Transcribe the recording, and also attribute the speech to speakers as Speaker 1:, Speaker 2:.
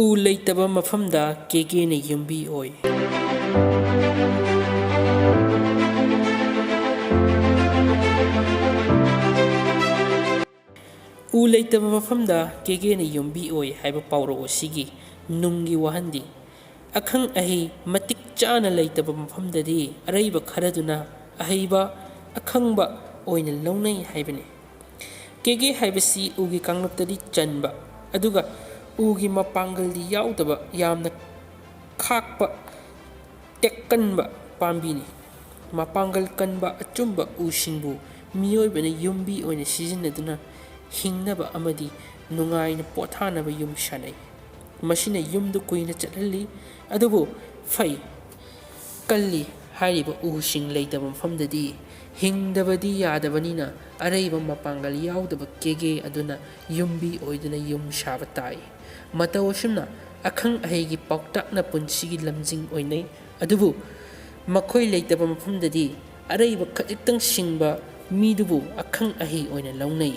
Speaker 1: ꯎ ꯂꯩꯇꯕ ꯃꯐꯝꯗ ꯀꯦꯒꯦꯅ ꯌꯨꯝꯕꯤ ꯑꯣꯏ꯫ ꯎ ꯂꯩꯇꯕ ꯃꯐꯝꯗ ꯀꯦꯒꯦꯅ ꯌꯨꯝꯕꯤ ꯑꯣꯏ ꯍꯥꯏꯕ ꯄꯥꯎꯔꯧ ꯑꯁꯤꯒꯤ ꯅꯨꯡꯒꯤ ꯋꯥꯍꯟꯗꯤ ꯑꯈꯪ ꯑꯍꯩ ꯃꯇꯤꯛ ꯆꯥꯅ ꯂꯩꯇꯕ ꯃꯐꯝꯗꯗꯤ ꯑꯔꯩꯕ ꯈꯔꯗꯨꯅ ꯑꯍꯩꯕ ꯑꯈꯪꯕ ꯑꯣꯏꯅ ꯂꯧꯅꯩ ꯍꯥꯏꯕꯅꯤ꯫ ꯀꯦꯒꯦ ꯍꯥꯏꯕꯁꯤ ꯎꯒꯤ ꯀꯥꯡꯂꯨꯞꯇꯗꯤ ꯆꯟꯕ ꯑꯗꯨꯒ ꯎꯒꯤ ꯃꯄꯥꯡꯒꯜꯗꯤ ꯌꯥꯎꯗꯕ ꯌꯥꯝꯅ ꯈꯥꯛꯄ ꯇꯦꯛꯀꯟꯕ ꯄꯥꯝꯕꯤꯅꯤ꯫ ꯃꯄꯥꯡꯒꯜ ꯀꯟꯕ ꯑꯆꯨꯝꯕ ꯎꯁꯤꯡꯕꯨ ꯃꯤꯑꯣꯏꯕꯅ ꯌꯨꯝꯕꯤ ꯑꯣꯏꯅ ꯁꯤꯖꯤꯟꯅꯗꯨꯅ ꯍꯤꯡꯅꯕ ꯑꯃꯗꯤ ꯅꯨꯡꯉꯥꯏꯅ ꯄꯣꯊꯥꯅꯕ ꯌꯨꯝ ꯁꯥꯅꯩ꯫ ꯃꯁꯤꯅ ꯌꯨꯝꯗꯨ ꯀꯨꯏꯅ ꯆꯠꯍꯜꯂꯤ ꯑꯗꯨꯕꯨ ꯐꯩ ꯀꯜꯂꯤ ꯍꯥꯏꯔꯤꯕ ꯎꯁꯤꯡ ꯂꯩꯇꯕ ꯃꯐꯝꯗꯗꯤ ꯍꯤꯡꯗꯕꯗꯤ ꯌꯥꯗꯕꯅꯤꯅ ꯑꯔꯩꯕ ꯃꯄꯥꯡꯒꯜ ꯌꯥꯎꯗꯕ ꯀꯦꯒꯦ ꯑꯗꯨꯅ ꯌꯨꯝꯕꯤ ꯑꯣꯏꯗꯨꯅ ꯌꯨꯝ ꯁꯥꯕ ꯇꯥꯏ꯫ ꯃꯇꯧ ꯑꯁꯨꯝꯅ ꯑꯈꯪ ꯑꯍꯩꯒꯤ ꯄꯥꯎꯇꯥꯛꯅ ꯄꯨꯟꯁꯤꯒꯤ ꯂꯝꯖꯤꯡ ꯑꯣꯏꯅꯩ ꯑꯗꯨꯕꯨ ꯃꯈꯣꯏ ꯂꯩꯇꯕ ꯃꯐꯝꯗꯗꯤ ꯑꯔꯩꯕ ꯈꯖꯤꯛꯇꯪ ꯁꯤꯡꯕ ꯃꯤꯗꯨꯕꯨ ꯑꯈꯪ ꯑꯍꯩ ꯑꯣꯏꯅ ꯂꯧꯅꯩ꯫